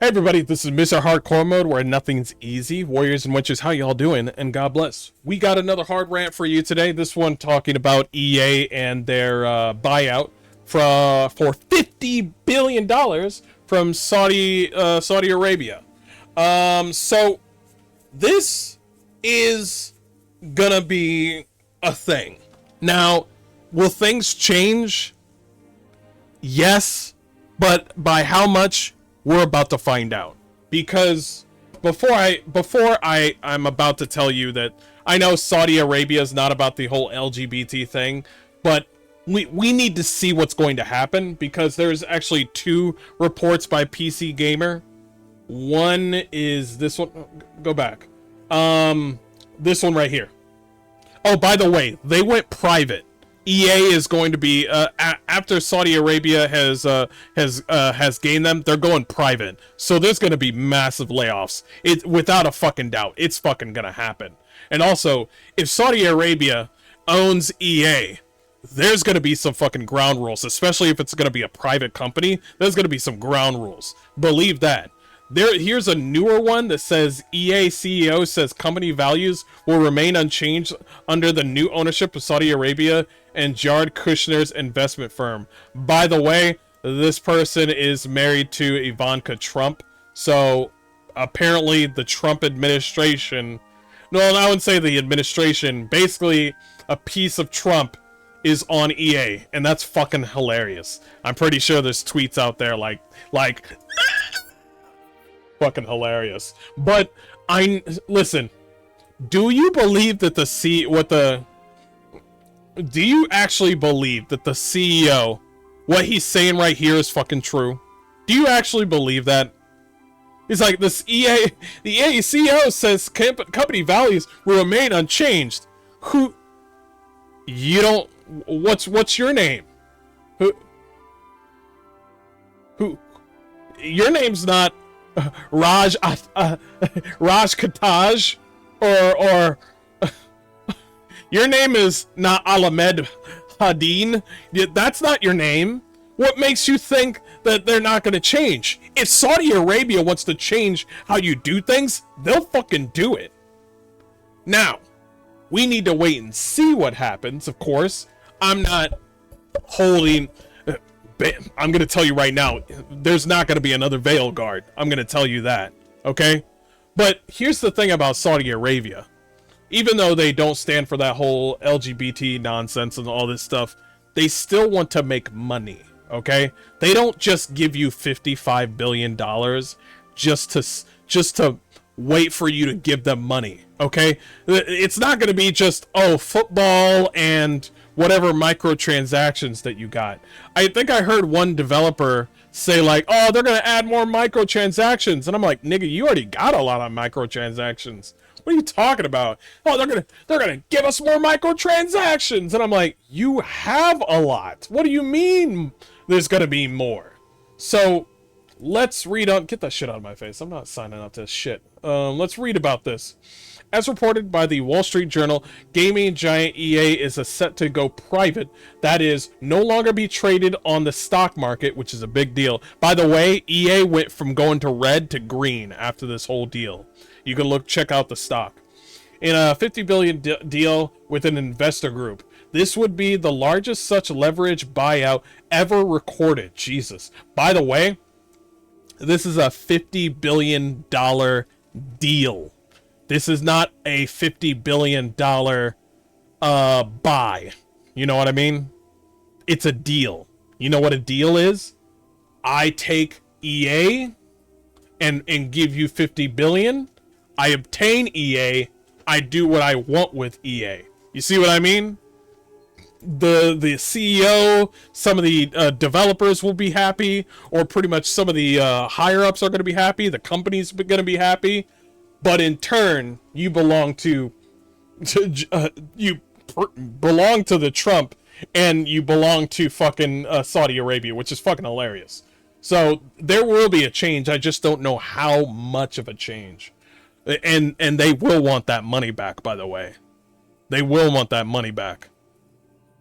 Hey everybody, this is Mr. Hardcore Mode, where nothing's easy. Warriors and witches, how y'all doing? And God bless. We got another hard rant for you today. This one talking about EA and their buyout for $50 billion from Saudi Arabia. So this is gonna be a thing. Now, will things change? Yes, but by how much? We're about to find out. Because before I'm about to tell you that I know Saudi Arabia is not about the whole LGBT thing, but we need to see what's going to happen, because there's actually two reports by PC Gamer. One is this one. Go back. This one right here. Oh, by the way, they went private. EA is going to be after Saudi Arabia has gained them. They're going private, so there's going to be massive layoffs. It without a fucking doubt. It's fucking gonna happen. And also, if Saudi Arabia owns EA, there's going to be some fucking ground rules, especially if it's going to be a private company. There's going to be some ground rules. Believe that. Here's a newer one that says EA CEO says company values will remain unchanged under the new ownership of Saudi Arabia and Jared Kushner's investment firm. By the way, this person is married to Ivanka Trump. So apparently the Trump administration, no, I wouldn't say the administration, basically a piece of Trump is on EA, and that's fucking hilarious. I'm pretty sure there's tweets out there like fucking hilarious. But listen, do you believe that do you actually believe that the CEO, what he's saying right here, is fucking true? Do you actually believe that? He's like, the EA CEO says company values will remain unchanged. Who? You don't. What's your name? Who? Your name's not Raj Kataj, or your name is not Ahmed Hadin. That's not your name. What makes you think that they're not going to change? If Saudi Arabia wants to change how you do things, they'll fucking do it. Now, we need to wait and see what happens, of course. I'm not holding... I'm going to tell you right now, there's not going to be another veil guard. I'm going to tell you that, okay? But here's the thing about Saudi Arabia. Even though they don't stand for that whole LGBT nonsense and all this stuff, they still want to make money, okay? They don't just give you $55 billion just to wait for you to give them money, okay? It's not going to be just, oh, football and whatever microtransactions that you got. I think I heard one developer say like, oh, they're going to add more microtransactions. And I'm like, nigga, you already got a lot of microtransactions. What are you talking about? Oh, they're gonna give us more microtransactions. And I'm like, you have a lot. What do you mean there's gonna be more? So let's read on. Get that shit out of my face. I'm not signing up to this shit. Let's read about this. As reported by the Wall Street Journal, gaming giant EA is set to go private. That is, no longer be traded on the stock market, which is a big deal. By the way, EA went from going to red to green after this whole deal. You can check out the stock. In a $50 billion deal with an investor group. This would be the largest such leverage buyout ever recorded. Jesus. By the way, this is a $50 billion deal. This is not a $50 billion buy. You know what I mean? It's a deal. You know what a deal is? I take EA and give you $50 billion. I obtain EA. I do what I want with EA. You see what I mean? The CEO, some of the developers will be happy, or pretty much some of the higher ups are going to be happy. The company's going to be happy. But in turn, you belong to the Trump, and you belong to fucking Saudi Arabia, which is fucking hilarious. So there will be a change. I just don't know how much of a change. And they will want that money back, by the way. They will want that money back.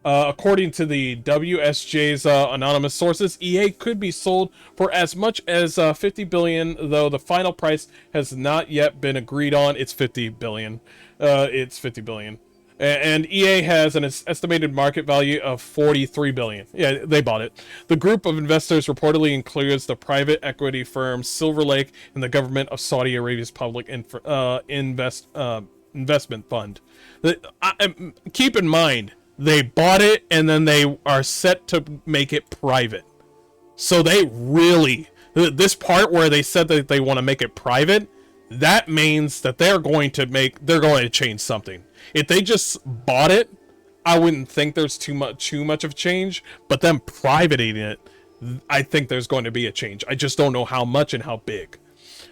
According to the WSJ's anonymous sources, EA could be sold for as much as 50 billion, though the final price has not yet been agreed on. It's 50 billion. It's 50 billion. And EA has an estimated market value of 43 billion. Yeah, they bought it. The group of investors reportedly includes the private equity firm Silver Lake and the government of Saudi Arabia's public investment fund. Keep in mind, they bought it and then they are set to make it private. So they really, this part where they said that they want to make it private, that means that they're going to change something. If they just bought it, I wouldn't think there's too much of change, but them privating it, I think there's going to be a change. I just don't know how much and how big.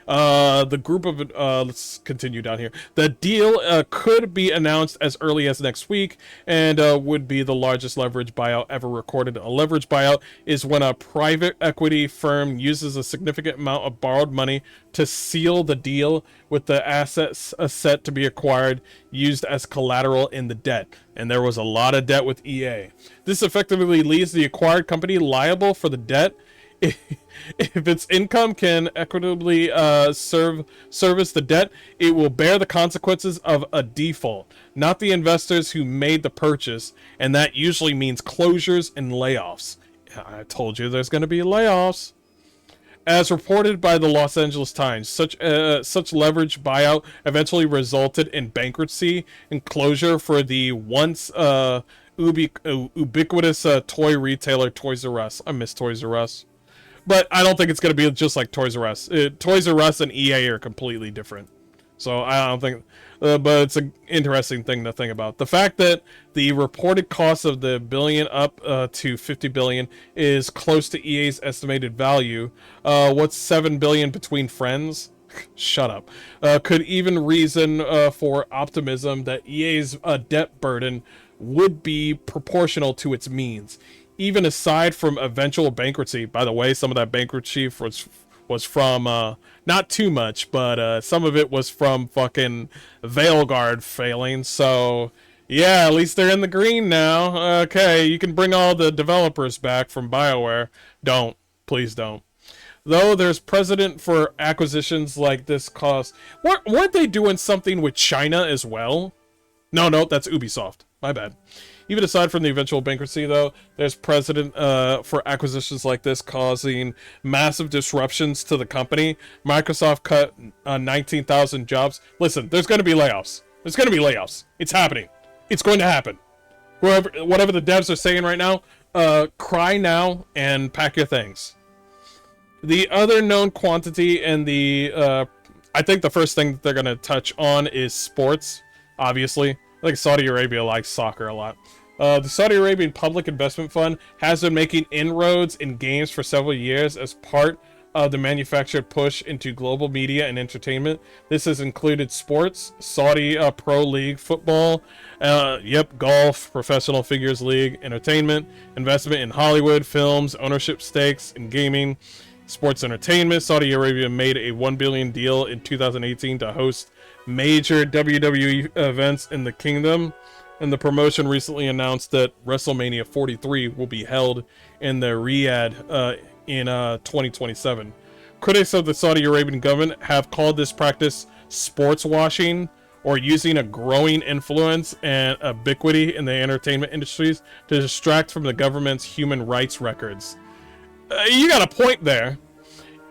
The group of let's continue down here. The deal could be announced as early as next week, and would be the largest leverage buyout ever recorded. A leverage buyout is when a private equity firm uses a significant amount of borrowed money to seal the deal with the assets set to be acquired used as collateral in the debt. And there was a lot of debt with EA. This effectively leaves the acquired company liable for the debt if its income can equitably service the debt. It will bear the consequences of a default, not the investors who made the purchase, and that usually means closures and layoffs. I told you there's going to be layoffs. As reported by the Los Angeles Times, such leverage buyout eventually resulted in bankruptcy and closure for the once ubiquitous toy retailer Toys R Us. I miss Toys R Us. But I don't think it's going to be just like Toys R Us. Toys R Us and EA are completely different. So I don't think... but it's an interesting thing to think about. The fact that the reported cost of the billion up to 50 billion is close to EA's estimated value. What's 7 billion between friends? Shut up. Could even reason for optimism that EA's debt burden would be proportional to its means. Even aside from eventual bankruptcy, by the way, some of that bankruptcy was from, not too much, but some of it was from fucking Veilguard failing, so yeah, at least they're in the green now. Okay, you can bring all the developers back from BioWare. Don't. Please don't. Though there's precedent for acquisitions like this cause... Weren't they doing something with China as well? No, that's Ubisoft. My bad. Even aside from the eventual bankruptcy, though, there's precedent for acquisitions like this causing massive disruptions to the company. Microsoft cut 19,000 jobs. Listen, there's going to be layoffs. There's going to be layoffs. It's happening. It's going to happen. Whatever the devs are saying right now, cry now and pack your things. The other known quantity and the... I think the first thing that they're going to touch on is sports, obviously. I think Saudi Arabia likes soccer a lot. The Saudi Arabian Public Investment Fund has been making inroads in games for several years as part of the manufactured push into global media and entertainment. This has included sports, Saudi Pro League football, golf, Professional Figures League, entertainment, investment in Hollywood, films, ownership stakes in gaming, sports entertainment. Saudi Arabia made a $1 billion deal in 2018 to host major WWE events in the kingdom. And the promotion recently announced that WrestleMania 43 will be held in the Riyadh in 2027. Critics of the Saudi Arabian government have called this practice sports washing, or using a growing influence and ubiquity in the entertainment industries to distract from the government's human rights records. You got a point there.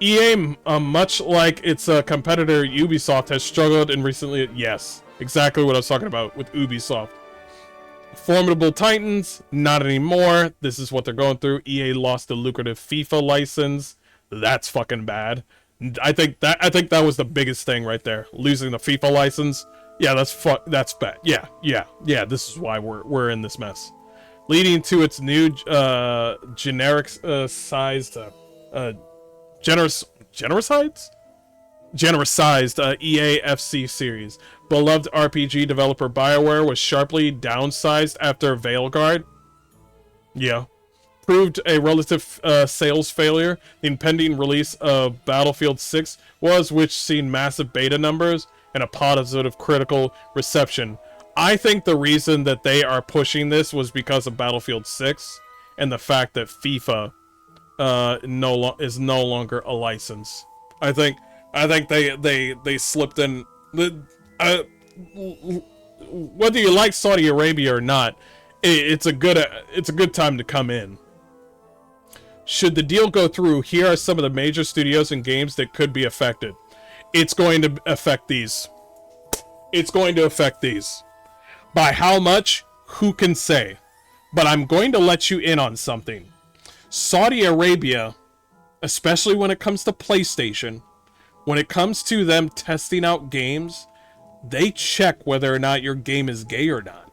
EA, much like its competitor Ubisoft, has struggled in recently... Yes, exactly what I was talking about with Ubisoft. Formidable Titans, not anymore. This is what they're going through. EA lost the lucrative FIFA license. That's fucking bad. I think that was the biggest thing right there. Losing the FIFA license. Yeah, that's bad. Yeah. This is why we're in this mess. Leading to its new genericized EA FC series. Beloved RPG developer BioWare was sharply downsized after Veilguard. Yeah. Proved a relative sales failure. The impending release of Battlefield 6 was, which seen massive beta numbers and a positive critical reception. I think the reason that they are pushing this was because of Battlefield 6 and the fact that FIFA is no longer a license. I think they slipped in. Whether you like Saudi Arabia or not, it's a good time to come in. Should the deal go through, here are some of the major studios and games that could be affected. It's going to affect these. It's going to affect these. By how much? Who can say? But I'm going to let you in on something. Saudi Arabia, especially when it comes to PlayStation, when it comes to them testing out games, they check whether or not your game is gay or not.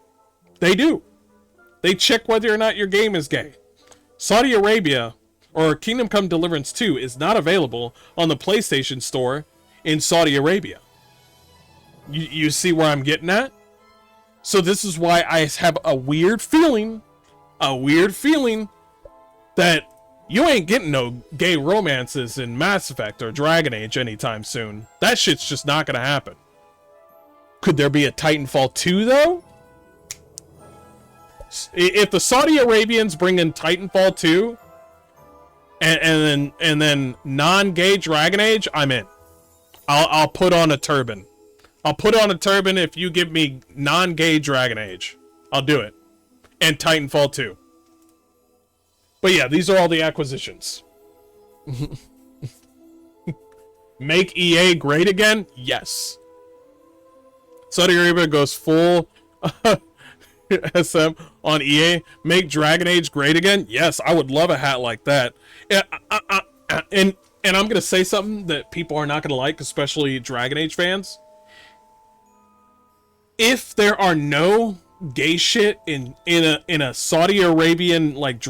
They do. They check whether or not your game is gay. Saudi Arabia, or Kingdom Come Deliverance 2, is not available on the PlayStation Store in Saudi Arabia. You see where I'm getting at? So this is why I have a weird feeling that you ain't getting no gay romances in Mass Effect or Dragon Age anytime soon. That shit's just not gonna happen. Could there be a Titanfall 2 though? If the Saudi Arabians bring in Titanfall 2 and then non-gay Dragon Age, I'm in. I'll put on a turban. I'll put on a turban if you give me non-gay Dragon Age. I'll do it. And Titanfall 2. But yeah, these are all the acquisitions. Make EA great again? Yes. Saudi Arabia goes full SM on EA. Make Dragon Age great again? Yes, I would love a hat like that. And I'm going to say something that people are not going to like, especially Dragon Age fans. If there are no gay shit in a Saudi Arabian like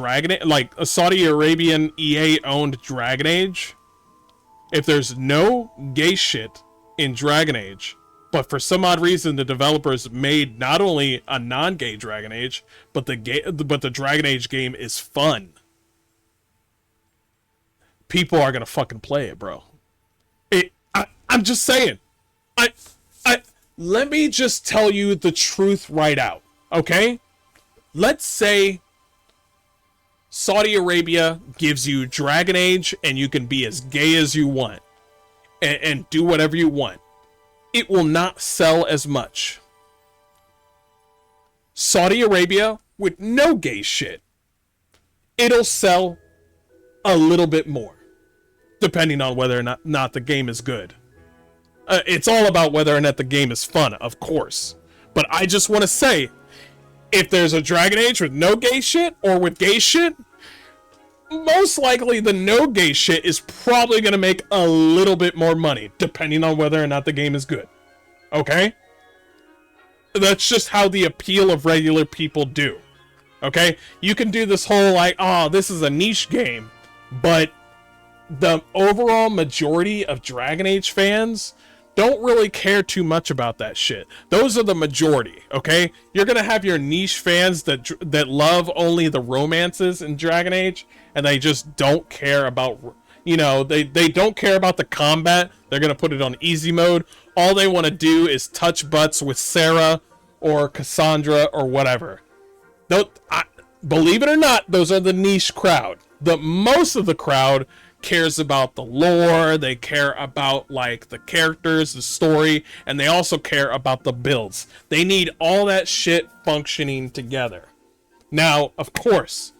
a Saudi Arabian EA owned Dragon Age, if there's no gay shit in Dragon Age, but for some odd reason the developers made not only a non-gay Dragon Age, but the Dragon Age game is fun, people are gonna fucking play it, bro. I'm just saying. Let me just tell you the truth right out, okay? Let's say Saudi Arabia gives you Dragon Age and you can be as gay as you want and do whatever you want. It will not sell as much. Saudi Arabia with no gay shit, it'll sell a little bit more, depending on whether or not the game is good. It's all about whether or not the game is fun, of course. But I just want to say, if there's a Dragon Age with no gay shit or with gay shit, most likely the no gay shit is probably going to make a little bit more money, depending on whether or not the game is good. Okay? That's just how the appeal of regular people do. Okay? You can do this whole like, oh, this is a niche game, but the overall majority of Dragon Age fans don't really care too much about that shit. Those are the majority, okay? You're gonna have your niche fans that love only the romances in Dragon Age, and they just don't care about, you know, they don't care about the combat. They're gonna put it on easy mode. All they want to do is touch butts with Sarah or Cassandra or whatever. Believe it or not, those are the niche crowd. The most of the crowd cares about the lore, they care about like the characters, the story, and they also care about the builds. They need all that shit functioning together. Now, of course,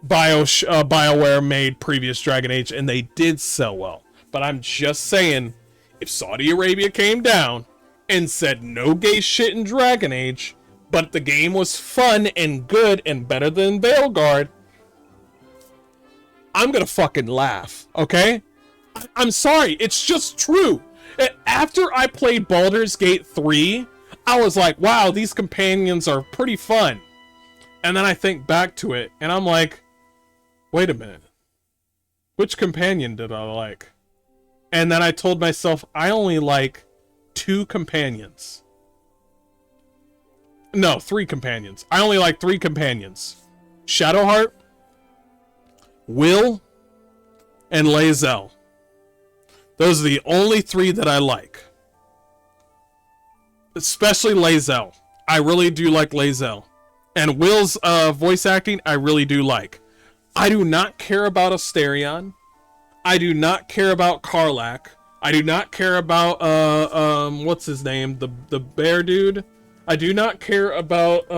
BioWare made previous Dragon Age and they did sell well. But I'm just saying, if Saudi Arabia came down and said no gay shit in Dragon Age, but the game was fun and good and better than Veilguard, I'm gonna fucking laugh, okay? I'm sorry, it's just true. After I played Baldur's Gate 3, I was like, wow, these companions are pretty fun. And then I think back to it, and I'm like, wait a minute. Which companion did I like? And then I told myself, I only like 2 companions. No, 3 companions. I only like 3 companions. Shadowheart, Will, and Lae'zel. Those are the only 3 that I like. especially Lae'zel. I really do like Lae'zel. And Will's voice acting, I really do like. I do not care about Asterion. I do not care about Karlach. I do not care about what's his name? The bear dude. I do not care about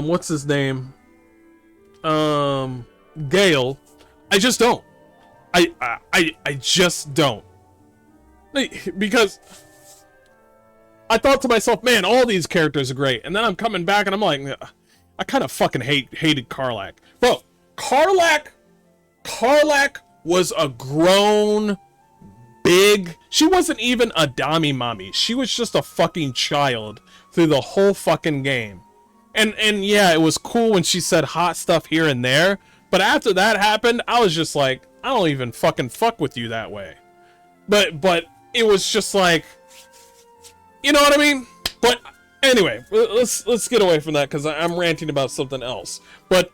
what's his name? Gale. I just don't. I just don't. Because I thought to myself, man, all these characters are great. And then I'm coming back and I'm like, I kind of fucking hated Karlach. Bro, Karlach was a grown, big... She wasn't even a Dami mommy. She was just a fucking child through the whole fucking game. And yeah, it was cool when she said hot stuff here and there. But after that happened, I was just like, I don't even fucking fuck with you that way. But it was just like... You know what I mean? But anyway, let's get away from that because I'm ranting about something else. But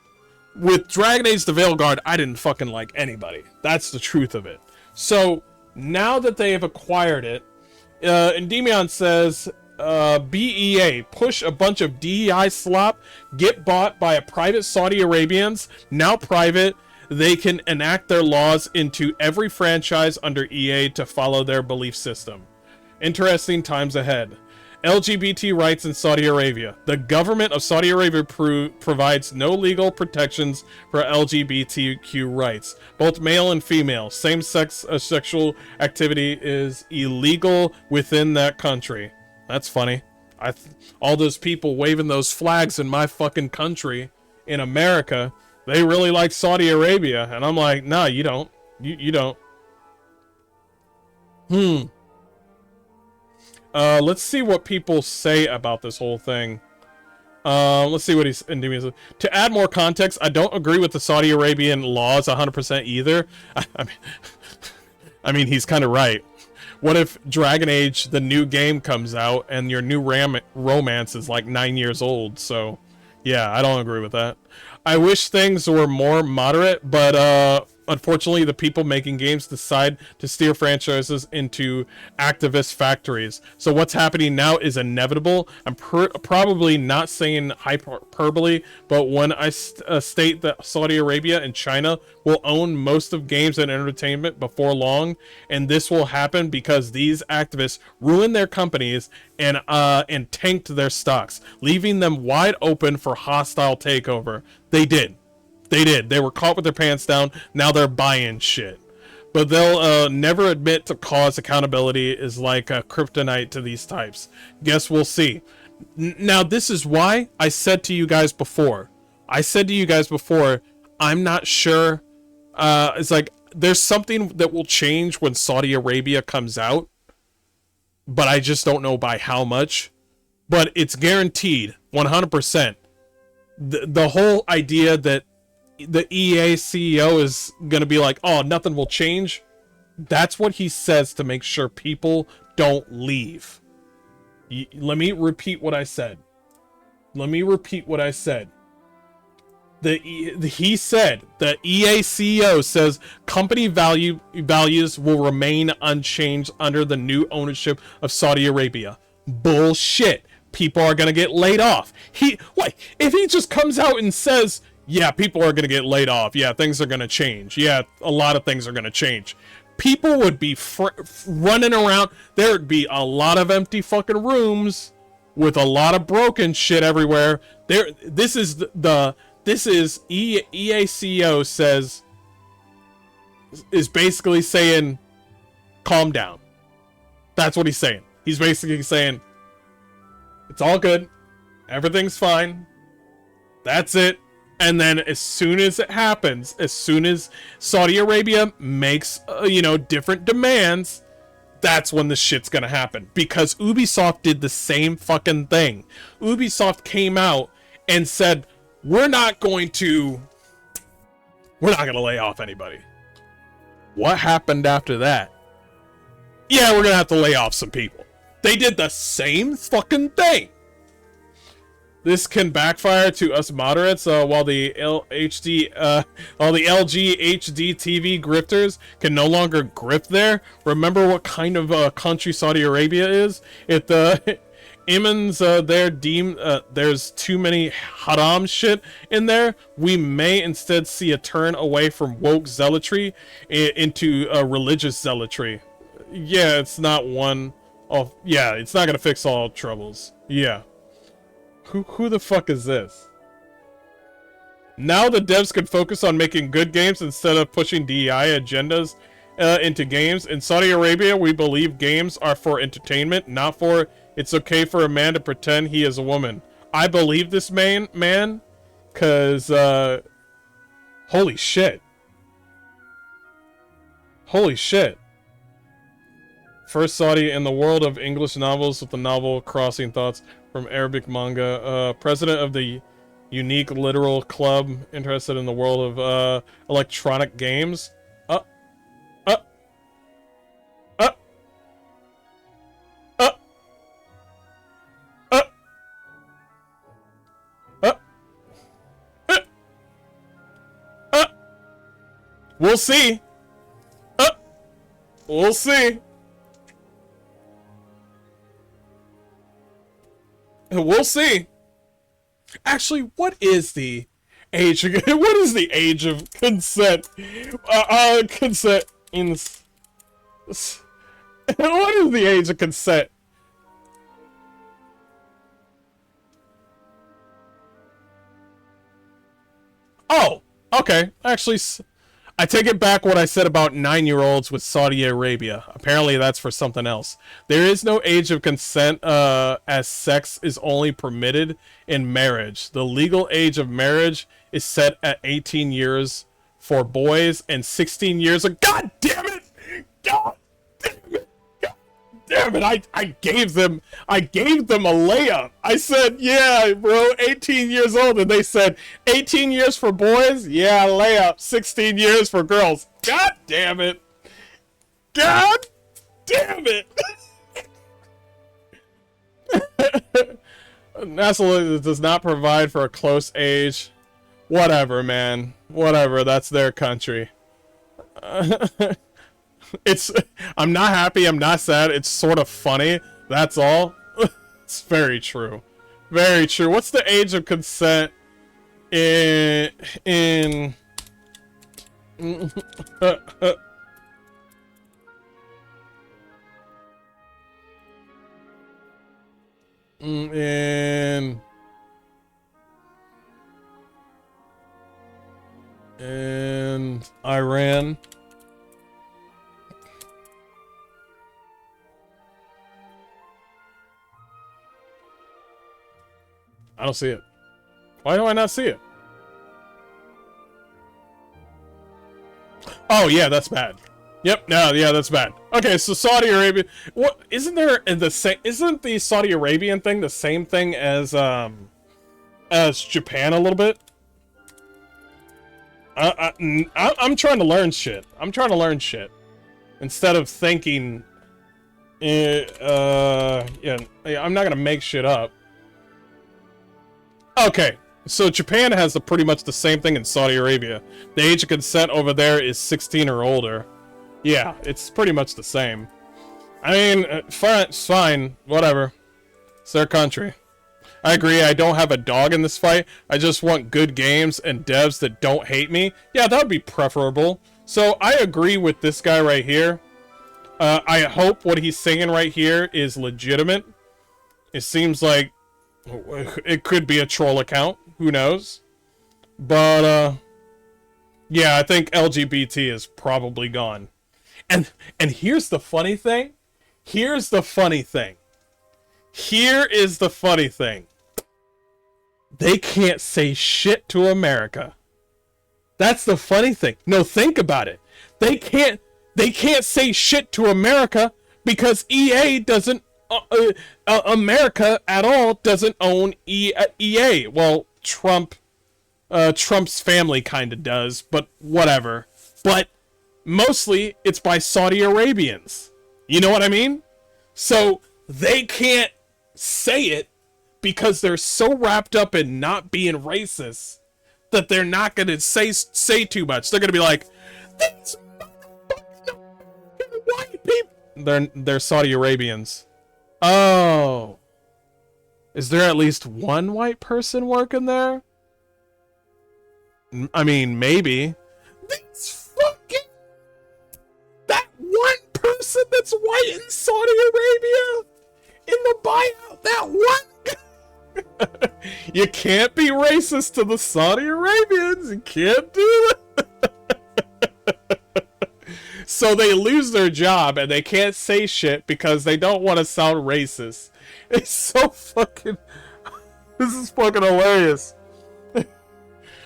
with Dragon Age the Veilguard, I didn't fucking like anybody. That's the truth of it. So now that they have acquired it, Endymion says, BEA, push a bunch of DEI slop, get bought by a private Saudi Arabians, now private. They can enact their laws into every franchise under EA to follow their belief system. Interesting times ahead. LGBT rights in Saudi Arabia. The government of Saudi Arabia provides no legal protections for LGBTQ rights. Both male and female. Same-sex sexual activity is illegal within that country. That's funny. All those people waving those flags in my fucking country, in America, they really like Saudi Arabia. And I'm like, nah, you don't. You don't. Let's see what people say about this whole thing. Let's see what he's doing. To add more context, I don't agree with the Saudi Arabian laws 100% either. I mean, he's kind of right. What if Dragon Age, the new game, comes out and your new romance is like 9 years old? So, yeah, I don't agree with that. I wish things were more moderate, but unfortunately, the people making games decide to steer franchises into activist factories. So what's happening now is inevitable. I'm probably not saying hyperbole, but when I state that Saudi Arabia and China will own most of games and entertainment before long, and this will happen because these activists ruined their companies and tanked their stocks, leaving them wide open for hostile takeover. They did. They were caught with their pants down. Now they're buying shit. But they'll never admit to cause accountability is like a kryptonite to these types. Guess we'll see. Now, this is why I said to you guys before. I'm not sure. It's like there's something that will change when Saudi Arabia comes out. But I just don't know by how much. But it's guaranteed, 100%. The whole idea that the EA CEO is going to be like, oh, nothing will change. That's what he says to make sure people don't leave. Let me repeat what I said. He said, the EA CEO says company values will remain unchanged under the new ownership of Saudi Arabia. Bullshit. People are going to get laid off. If he just comes out and says, yeah, people are going to get laid off. Yeah, things are going to change. Yeah, a lot of things are going to change. People would be running around. There would be a lot of empty fucking rooms with a lot of broken shit everywhere. This is EA CEO says, is basically saying, calm down. That's what he's saying. He's basically saying, it's all good. Everything's fine. That's it. And then as soon as it happens, as soon as Saudi Arabia makes, different demands, that's when the shit's gonna happen. Because Ubisoft did the same fucking thing. Ubisoft came out and said, we're not gonna lay off anybody. What happened after that? Yeah, we're gonna have to lay off some people. They did the same fucking thing. This can backfire to us moderates, while the LG HD TV grifters can no longer grift there. Remember what kind of country Saudi Arabia is? If the imams there deem there's too many haram shit in there, we may instead see a turn away from woke zealotry into religious zealotry. Yeah, it's not one of... Yeah, it's not gonna fix all troubles. Yeah. Who the fuck is this? Now the devs can focus on making good games instead of pushing DEI agendas into games. In Saudi Arabia, we believe games are for entertainment, not for it's okay for a man to pretend he is a woman. I believe this man, cause holy shit. Holy shit. First Saudi in the world of English novels with the novel Crossing Thoughts from Arabic manga. President of the Unique Literal Club, interested in the world of electronic games. We'll see. We'll see. We'll see. Actually, what is the age? What is the age of consent? Consent in. What is the age of consent? Oh, okay. Actually, I take it back what I said about 9-year-olds with Saudi Arabia. Apparently that's for something else. There is no age of consent, as sex is only permitted in marriage. The legal age of marriage is set at 18 years for boys and 16 years of... God damn it! God damn it! God damn it! I gave them a layup. I said, yeah, bro, 18 years old, and they said 18 years for boys? Yeah, layup. 16 years for girls. God damn it. God damn it. NASA does not provide for a close age. Whatever, man. Whatever, that's their country. I'm not happy, I'm not sad, it's sort of funny, that's all. It's very true. Very true. What's the age of consent in in Iran? I don't see it. Why do I not see it? Oh yeah, that's bad. Yep, no, yeah, that's bad. Okay, so Saudi Arabia, what isn't there in the same? Isn't the Saudi Arabian thing the same thing as Japan a little bit? I'm trying to learn shit. I'm trying to learn shit instead of thinking. Yeah, I'm not gonna make shit up. Okay, so Japan has pretty much the same thing in Saudi Arabia. The age of consent over there is 16 or older. Yeah, it's pretty much the same. I mean, it's fine, whatever. It's their country. I agree, I don't have a dog in this fight. I just want good games and devs that don't hate me. Yeah, that would be preferable. So I agree with this guy right here. I hope what he's saying right here is legitimate. It seems like it could be a troll account. Who knows? But, yeah, I think LGBT is probably gone. And here's the funny thing. Here's the funny thing. Here is the funny thing. They can't say shit to America. That's the funny thing. No, think about it. They can't say shit to America because EA doesn't America at all doesn't own EA. Well, Trump's family kind of does, but whatever. But mostly it's by Saudi Arabians. You know what I mean? So they can't say it because they're so wrapped up in not being racist that they're not gonna say too much. They're gonna be like, these white people. They're Saudi Arabians. Oh, is there at least one white person working there? I mean, maybe. That one person that's white in Saudi Arabia in the buyout, that one guy. You can't be racist to the Saudi Arabians. You can't do that. So they lose their job and they can't say shit because they don't want to sound racist. It's so fucking... This is fucking hilarious.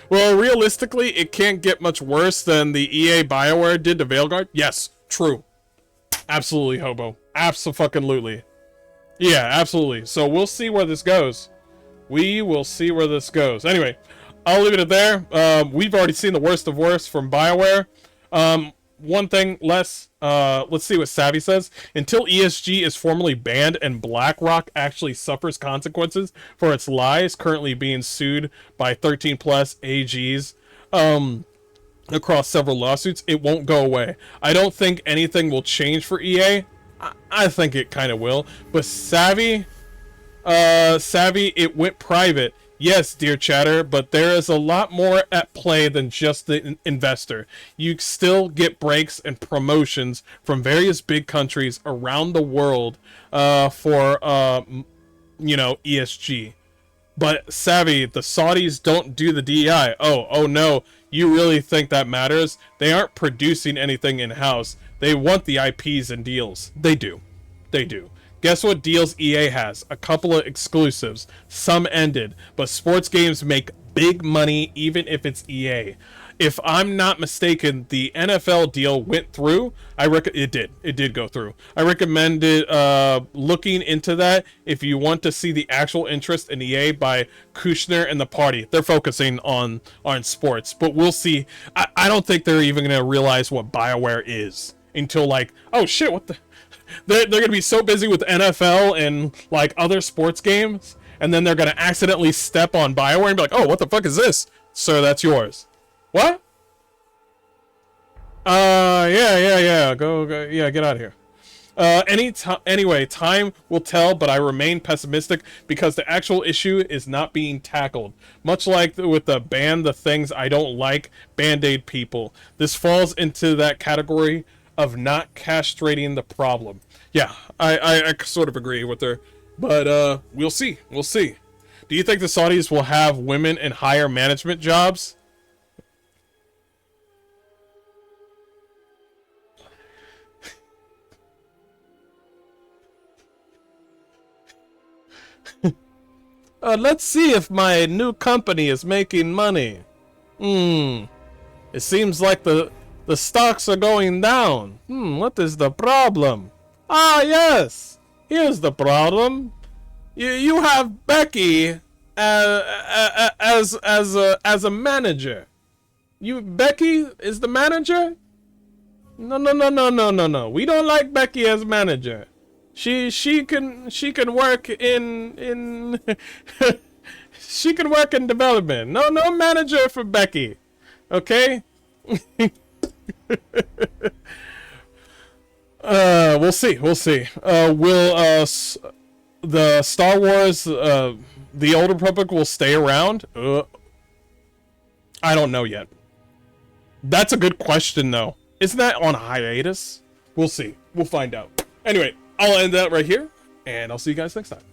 Well, realistically, it can't get much worse than the EA BioWare did to Veilguard. Yes, true. Absolutely, Hobo. Abso-fucking-lutely. Yeah, absolutely. So we'll see where this goes. We will see where this goes. Anyway, I'll leave it at there. We've already seen the worst of worst from BioWare. One thing less, let's see what Savvy says. Until ESG is formally banned and BlackRock actually suffers consequences for its lies, currently being sued by 13 plus AGs across several lawsuits, it won't go away. I don't think anything will change for EA. I think it kind of will. But Savvy, it went private. Yes, dear chatter, but there is a lot more at play than just the investor. You still get breaks and promotions from various big countries around the world for, you know, ESG. But Savvy, the Saudis don't do the DEI. Oh no, you really think that matters? They aren't producing anything in-house. They want the IPs and deals. They do. They do. Guess what deals EA has? A couple of exclusives. Some ended, but sports games make big money even if it's EA. If I'm not mistaken, the NFL deal went through. It did. It did go through. I recommend it, looking into that if you want to see the actual interest in EA by Kushner and the party. They're focusing on sports, but we'll see. I don't think they're even going to realize what BioWare is until like, oh shit, what the... They're going to be so busy with NFL and like other sports games, and then they're going to accidentally step on BioWare and be like, oh, what the fuck is this? Sir, that's yours. What? Yeah. Go, yeah, get out of here. Anyway, time will tell, but I remain pessimistic because the actual issue is not being tackled. Much like with the ban the things I don't like, Band-Aid people. This falls into that category of not castrating the problem. Yeah, I sort of agree with her, but we'll see. We'll see. Do you think the Saudis will have women in higher management jobs? Let's see if my new company is making money. It seems like the stocks are going down. What is the problem? Ah, yes. Here's the problem. You have Becky as a manager. Becky is the manager? No. We don't like Becky as manager. She can work in she can work in development. No manager for Becky. Okay? We'll see. Will the Star Wars the Old Republic will stay around? I don't know yet. That's a good question though. Isn't that on hiatus? We'll see. We'll find out. Anyway, I'll end that right here, and I'll see you guys next time.